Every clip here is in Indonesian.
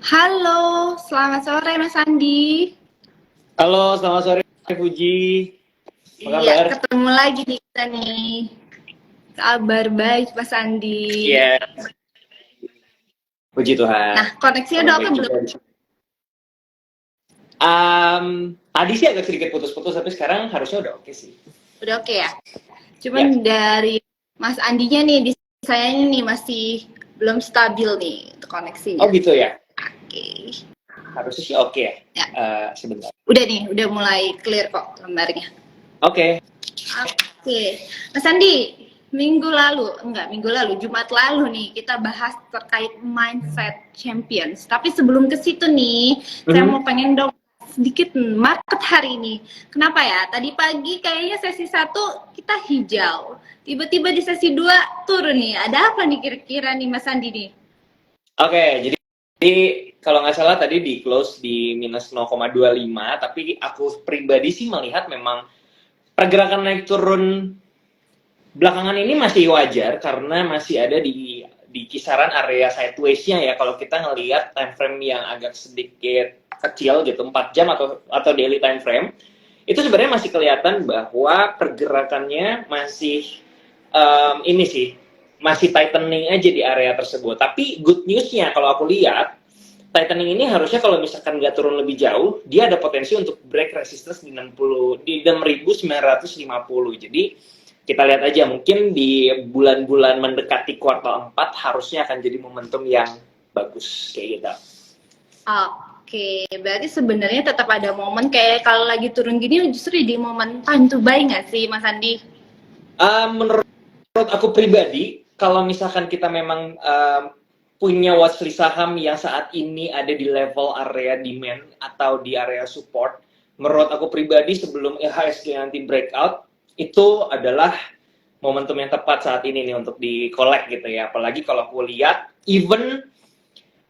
Halo, selamat sore Mas Andi. Halo, selamat sore Fuji. Apa Iya, kabar? ketemu lagi nih kita nih. Kabar baik Mas Andi. Iya, puji Nah, Tuhan. koneksinya Kabar udah oke baik belum? juga. Tadi sih agak sedikit putus-putus, tapi sekarang harusnya udah oke sih. Udah oke ya? Ya, Cuman dari Mas Andinya nih, di saya ini masih belum stabil nih untuk koneksinya. oh gitu ya. Oke. Harusnya sih oke ya. Ya, Sebentar. udah nih, udah mulai clear kok gambarnya. Oke. Oke, Mas Andi, minggu lalu, Jumat lalu nih, kita bahas terkait mindset champions. Tapi sebelum ke situ nih, saya Mhm. mau pengen dong sedikit market hari ini. Kenapa ya? Tadi pagi kayaknya sesi satu kita hijau. Tiba-tiba di sesi 2 turun nih. Ada apa nih kira-kira nih Mas Andi nih? Oke, jadi kalau nggak salah tadi di close di minus 0,25, tapi aku pribadi sih melihat memang pergerakan naik turun belakangan ini masih wajar karena masih ada di kisaran area sideways-nya ya. Kalau kita ngelihat time frame yang agak sedikit kecil gitu, 4 jam atau daily time frame, itu sebenarnya masih kelihatan bahwa pergerakannya masih ini sih masih tightening aja di area tersebut. Tapi good news-nya kalau aku lihat tightening ini harusnya kalau misalkan nggak turun lebih jauh, dia ada potensi untuk break resistance di 6.950. Jadi kita lihat aja mungkin di bulan-bulan mendekati kuartal 4 harusnya akan jadi momentum yang bagus kayak gitu. Oke, berarti sebenarnya tetap ada momen kayak kalau lagi turun gini justru di momen time to buy nggak sih Mas Andi? Menurut aku pribadi, kalau misalkan kita memang punya watchlist saham yang saat ini ada di level area demand atau di area support, menurut aku pribadi sebelum IHSG nanti breakout, itu adalah momentum yang tepat saat ini nih untuk di collect gitu ya. Apalagi kalau aku lihat even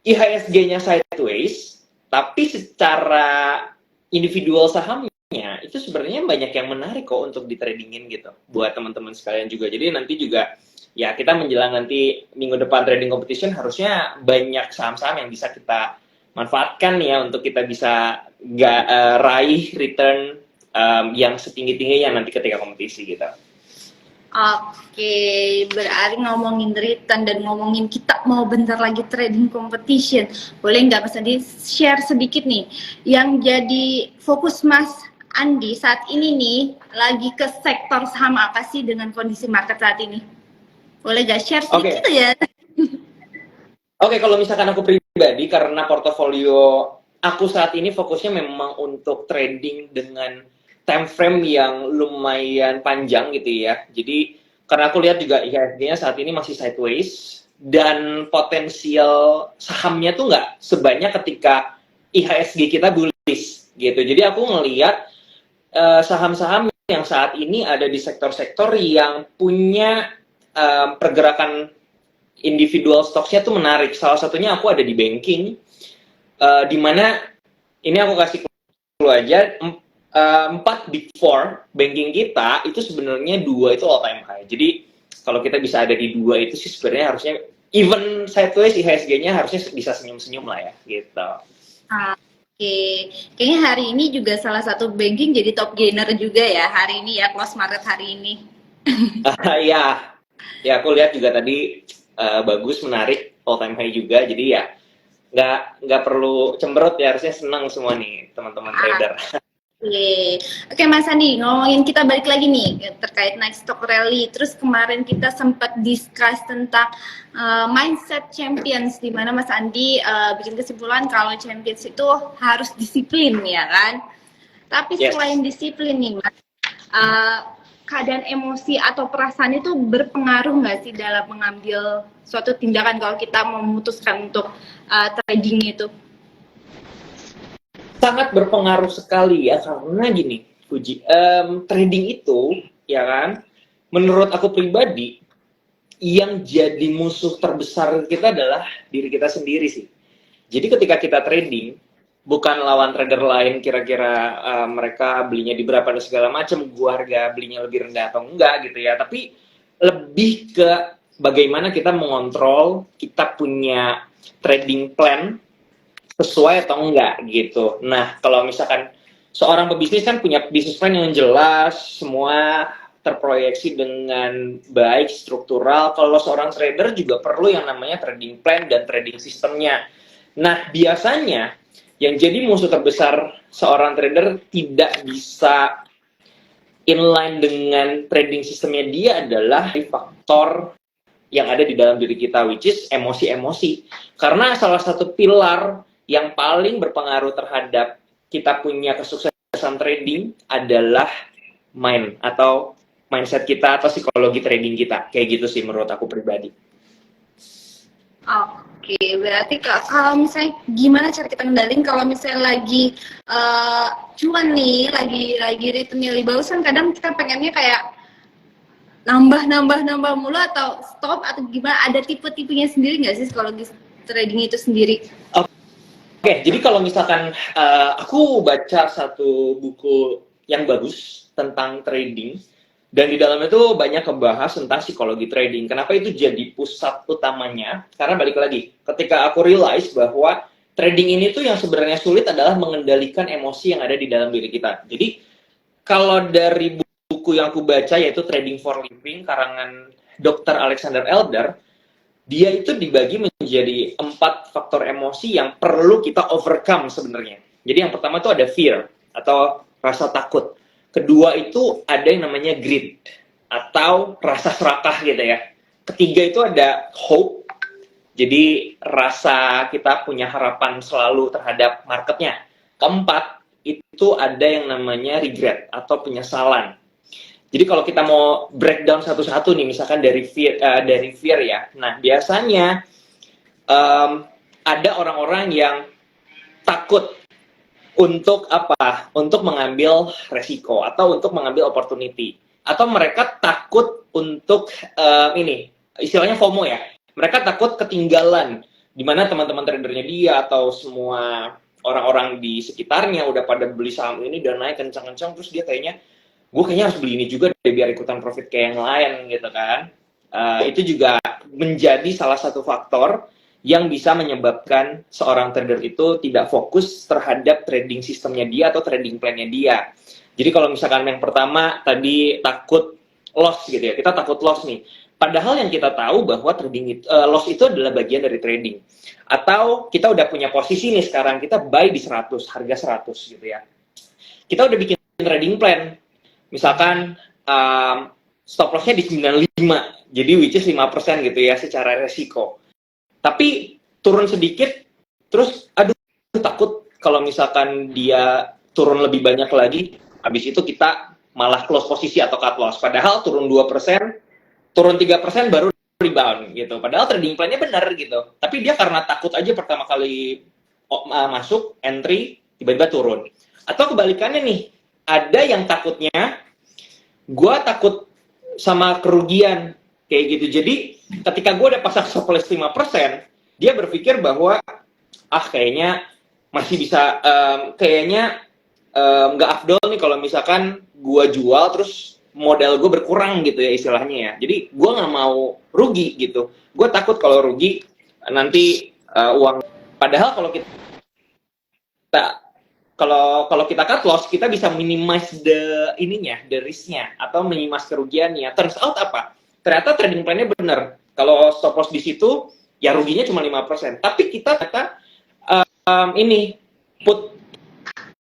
IHSG-nya sideways, tapi secara individual sahamnya itu sebenarnya banyak yang menarik kok untuk di tradingin gitu buat teman-teman sekalian juga. Jadi nanti juga ya kita menjelang nanti minggu depan trading competition harusnya banyak saham-saham yang bisa kita manfaatkan ya untuk kita bisa raih return yang setinggi-tingginya nanti ketika kompetisi gitu. Oke, berarti ngomongin return dan ngomongin kita mau bentar lagi trading competition. Boleh nggak Mas Andi share sedikit nih, yang jadi fokus Mas Andi saat ini nih, lagi ke sektor saham apa sih dengan kondisi market saat ini? Boleh nggak share sedikit Oke, ya? Oke, kalau misalkan aku pribadi, karena portofolio aku saat ini fokusnya memang untuk trading dengan time frame yang lumayan panjang gitu ya. Jadi, karena aku lihat juga IHSG-nya saat ini masih sideways, dan potensial sahamnya tuh nggak sebanyak ketika IHSG kita bullish gitu. Jadi aku ngelihat saham-saham yang saat ini ada di sektor-sektor yang punya pergerakan individual stocks-nya tuh menarik. Salah satunya aku ada di banking, di mana ini aku kasih clue aja, 4 big four banking kita itu sebenarnya dua itu all time high. Jadi kalau kita bisa ada di dua itu sih sebenarnya harusnya even sideways IHSG-nya harusnya bisa senyum-senyum lah ya gitu. Oke, kayaknya hari ini juga salah satu banking jadi top gainer juga ya hari ini ya, close market hari ini. Ya, ya aku lihat juga tadi bagus, menarik, all time high juga. Jadi ya nggak perlu cemberut ya, harusnya senang semua nih teman-teman trader. Oke, oke Mas Andi, ngomongin kita balik lagi nih terkait naik stock rally. Terus kemarin kita sempat discuss tentang mindset champions, di mana Mas Andi bikin kesimpulan kalau champions itu harus disiplin ya kan. Tapi Yes. selain disiplin nih Mas, uh, keadaan emosi atau perasaan itu berpengaruh nggak sih dalam mengambil suatu tindakan kalau kita memutuskan untuk trading itu? Sangat berpengaruh sekali ya karena gini Fuji, trading itu ya kan menurut aku pribadi yang jadi musuh terbesar kita adalah diri kita sendiri sih. Jadi ketika kita trading bukan lawan trader lain kira-kira mereka belinya di berapa dan segala macam, gua harga belinya lebih rendah atau enggak gitu ya, tapi lebih ke bagaimana kita mengontrol, kita punya trading plan sesuai atau enggak gitu. Nah, kalau misalkan seorang pebisnis kan punya bisnis plan yang jelas, semua terproyeksi dengan baik, struktural. Kalau seorang trader juga perlu yang namanya trading plan dan trading sistemnya. Nah, biasanya yang jadi musuh terbesar seorang trader tidak bisa inline dengan trading sistemnya dia adalah faktor yang ada di dalam diri kita, which is emosi-emosi. Karena salah satu pilar yang paling berpengaruh terhadap kita punya kesuksesan trading adalah mind atau mindset kita atau psikologi trading kita. Kayak gitu sih menurut aku pribadi. Oke, berarti kalau misalnya gimana cara kita ngendalin kalau misalnya lagi cuan nih, lagi returnnya lebih bagus kan kadang kita pengennya kayak nambah mulu atau stop atau gimana? Ada tipe-tipenya sendiri nggak sih psikologi trading itu sendiri? Oke, jadi kalau misalkan aku baca satu buku yang bagus tentang trading, dan di dalam itu banyak membahas tentang psikologi trading. Kenapa itu jadi pusat utamanya? Karena balik lagi, ketika aku realize bahwa trading ini tuh yang sebenarnya sulit adalah mengendalikan emosi yang ada di dalam diri kita. Jadi kalau dari buku yang aku baca yaitu Trading for Living karangan Dr. Alexander Elder, dia itu dibagi menjadi 4 faktor emosi yang perlu kita overcome sebenarnya. Jadi yang pertama itu ada fear atau rasa takut. Kedua itu ada yang namanya greed atau rasa serakah gitu ya. Ketiga itu ada hope. Jadi rasa kita punya harapan selalu terhadap marketnya. Keempat itu ada yang namanya regret atau penyesalan. Jadi kalau kita mau breakdown satu-satu nih, misalkan dari fear ya. Nah biasanya ada orang-orang yang takut untuk apa? Untuk mengambil resiko atau untuk mengambil opportunity. Atau mereka takut untuk ini, istilahnya FOMO ya. Mereka takut ketinggalan di mana teman-teman tradernya dia atau semua orang-orang di sekitarnya udah pada beli saham ini dan naik kencang-kencang, terus dia kayaknya gue kayaknya harus beli ini juga deh biar ikutan profit kayak yang lain gitu kan. Itu juga menjadi salah satu faktor yang bisa menyebabkan seorang trader itu tidak fokus terhadap trading sistemnya dia atau trading plan-nya dia. Jadi kalau misalkan yang pertama tadi takut loss gitu ya, kita takut loss nih. Padahal yang kita tahu bahwa trading loss itu adalah bagian dari trading. Atau kita udah punya posisi nih sekarang, kita buy di 100, harga 100 gitu ya. Kita udah bikin trading plan. Misalkan stop loss-nya di 95, jadi which is 5% gitu ya secara resiko. Tapi turun sedikit, terus aduh takut kalau misalkan dia turun lebih banyak lagi, habis itu kita malah close posisi atau cut loss. Padahal turun 2%, turun 3% baru rebound gitu. Padahal trading plan-nya benar gitu. Tapi dia karena takut aja pertama kali masuk, entry, tiba-tiba turun. Atau kebalikannya nih, ada yang takutnya, gue takut sama kerugian, kayak gitu. Jadi ketika gue udah pasang stop loss 5%, dia berpikir bahwa kayaknya masih bisa, kayaknya nggak afdol nih kalau misalkan gue jual terus modal gue berkurang gitu ya istilahnya ya. Jadi gue nggak mau rugi gitu. Gue takut kalau rugi nanti uang. Padahal kalau kita kalau kita cut loss, kita bisa minimize the risk-nya atau minimize kerugiannya. Turns out apa? Ternyata trading plan-nya benar. Kalau stop loss di situ, ya ruginya cuma 5%. Tapi kita ternyata ini put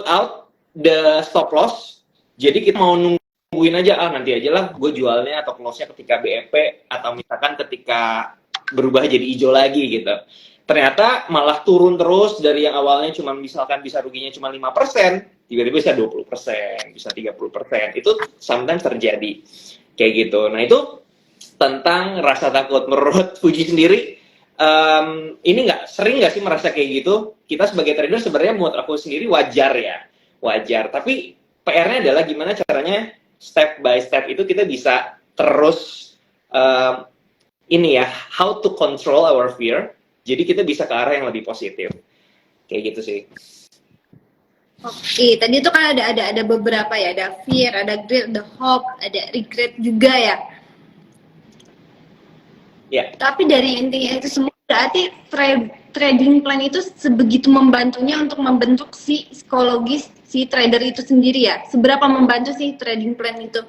out the stop loss. Jadi kita mau nungguin aja, nanti aja lah gue jualnya atau close-nya ketika BEP atau misalkan ketika berubah jadi hijau lagi gitu. Ternyata malah turun terus dari yang awalnya cuma misalkan bisa ruginya cuma 5%, tiba-tiba bisa 20%, bisa 30%. Itu sometimes terjadi. Kayak gitu. Nah, itu tentang rasa takut. Menurut Fuji sendiri, ini sering nggak sih merasa kayak gitu? Kita sebagai trader sebenarnya menurut aku sendiri wajar ya. Wajar. Tapi PR-nya adalah gimana caranya step by step itu kita bisa terus ini ya, how to control our fear. Jadi kita bisa ke arah yang lebih positif. Kayak gitu sih. Oke, tadi itu kan ada beberapa ya, ada fear, ada greed, ada hope, ada regret juga ya. Ya. Tapi dari intinya itu semua berarti trading plan itu sebegitu membantunya untuk membentuk si psikologis si trader itu sendiri ya? Seberapa membantu sih trading plan itu?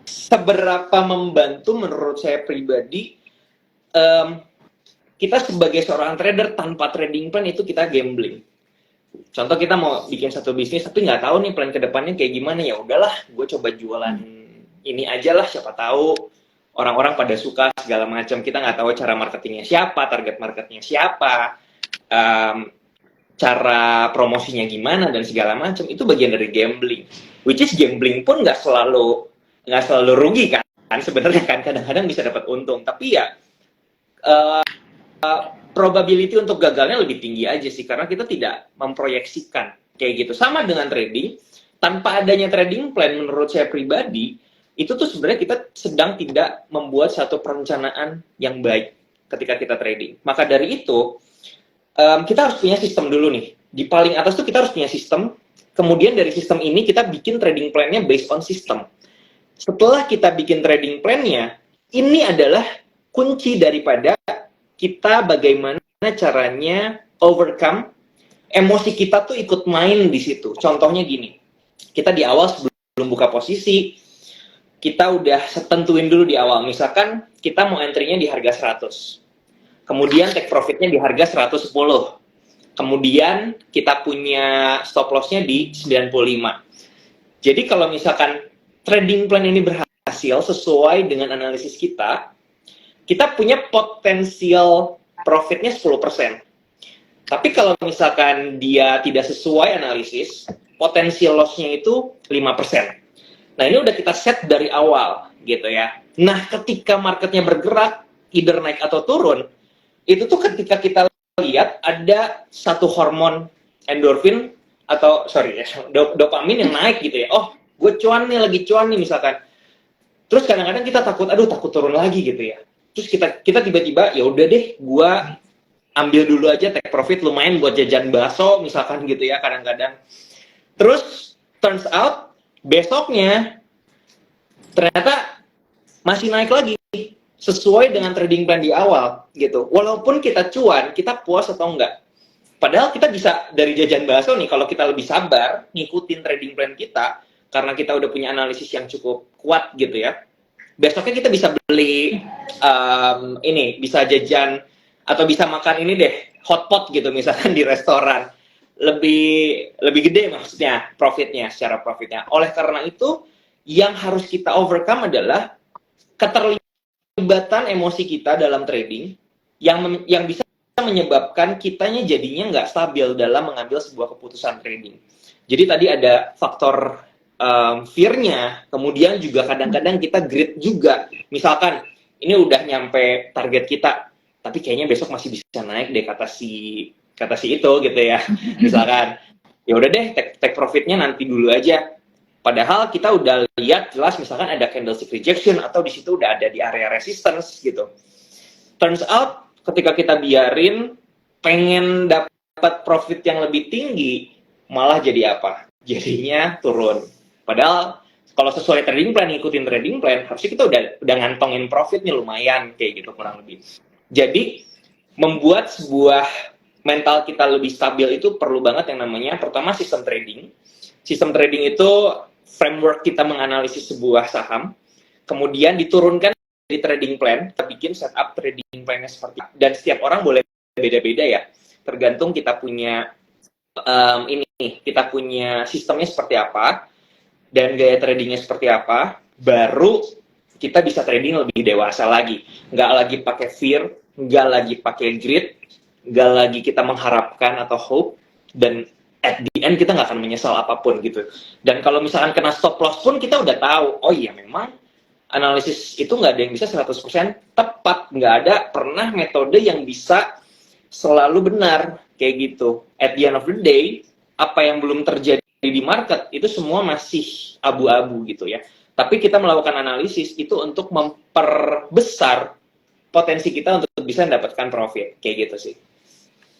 Seberapa membantu menurut saya pribadi, kita sebagai seorang trader tanpa trading plan itu kita gambling. Contoh kita mau bikin satu bisnis tapi nggak tahu nih plan kedepannya kayak gimana, ya udahlah gue coba jualan ini aja lah, siapa tahu orang-orang pada suka segala macam. Kita nggak tahu cara marketingnya siapa, target marketnya siapa, cara promosinya gimana dan segala macam. Itu bagian dari gambling. Which is gambling pun nggak selalu rugi kan sebenarnya kan, kadang-kadang bisa dapat untung. Tapi ya probability untuk gagalnya lebih tinggi aja sih, karena kita tidak memproyeksikan kayak gitu. Sama dengan trading, tanpa adanya trading plan menurut saya pribadi, itu tuh sebenarnya kita sedang tidak membuat satu perencanaan yang baik ketika kita trading. Maka dari itu, kita harus punya sistem dulu nih. Di paling atas tuh kita harus punya sistem, kemudian dari sistem ini kita bikin trading plan-nya based on system. Setelah kita bikin trading plan-nya, ini adalah kunci daripada kita bagaimana caranya overcome emosi kita tuh ikut main di situ. Contohnya gini, kita di awal sebelum buka posisi, kita udah tentuin dulu di awal. Misalkan kita mau entry-nya di harga 100. Kemudian take profit-nya di harga 110. Kemudian kita punya stop loss-nya di 95. Jadi kalau misalkan trading plan ini berhasil sesuai dengan analisis kita punya potensial profitnya 10%. Tapi kalau misalkan dia tidak sesuai analisis, potensial loss-nya itu 5%. Nah, ini udah kita set dari awal, gitu ya. Nah, ketika marketnya bergerak, either naik atau turun, itu tuh ketika kita lihat ada satu hormon endorfin, atau, dopamin yang naik gitu ya. Oh, gue cuan nih, lagi cuan nih misalkan. Terus kadang-kadang kita takut turun lagi gitu ya. Terus kita tiba-tiba, ya udah deh, gua ambil dulu aja take profit lumayan buat jajan bakso misalkan gitu ya kadang-kadang. Terus turns out besoknya ternyata masih naik lagi sesuai dengan trading plan di awal gitu. Walaupun kita cuan, kita puas atau enggak? Padahal kita bisa dari jajan bakso nih, kalau kita lebih sabar ngikutin trading plan kita, karena kita udah punya analisis yang cukup kuat gitu ya. Besoknya kita bisa beli bisa jajan atau bisa makan ini deh, hotpot gitu misalkan di restoran. Lebih gede maksudnya secara profitnya. Oleh karena itu, yang harus kita overcome adalah keterlibatan emosi kita dalam trading yang bisa menyebabkan kitanya jadinya nggak stabil dalam mengambil sebuah keputusan trading. Jadi tadi ada faktor fear-nya, kemudian juga kadang-kadang kita greed juga. Misalkan ini udah nyampe target kita, tapi kayaknya besok masih bisa naik deh kata si itu gitu ya. Misalkan, ya udah deh take profit-nya nanti dulu aja. Padahal kita udah lihat jelas misalkan ada candlestick rejection atau di situ udah ada di area resistance gitu. Turns out ketika kita biarin pengen dapat profit yang lebih tinggi, malah jadi apa? Jadinya turun. Padahal kalau sesuai trading plan, ngikutin trading plan, harusnya kita udah ngantongin profitnya lumayan kayak gitu kurang lebih. Jadi membuat sebuah mental kita lebih stabil itu perlu banget yang namanya pertama sistem trading. Sistem trading itu framework kita menganalisis sebuah saham, kemudian diturunkan di trading plan, kita bikin setup trading plan-nya seperti apa. Dan setiap orang boleh beda-beda ya, tergantung kita punya kita punya sistemnya seperti apa dan gaya tradingnya seperti apa, baru kita bisa trading lebih dewasa lagi. Nggak lagi pakai fear, nggak lagi pakai greed, nggak lagi kita mengharapkan atau hope, dan at the end kita nggak akan menyesal apapun gitu. Dan kalau misalkan kena stop loss pun kita udah tahu, oh iya memang analisis itu nggak ada yang bisa 100% tepat, nggak ada pernah metode yang bisa selalu benar kayak gitu. At the end of the day, apa yang belum terjadi di market itu semua masih abu-abu gitu ya. Tapi kita melakukan analisis itu untuk memperbesar potensi kita untuk bisa mendapatkan profit kayak gitu sih.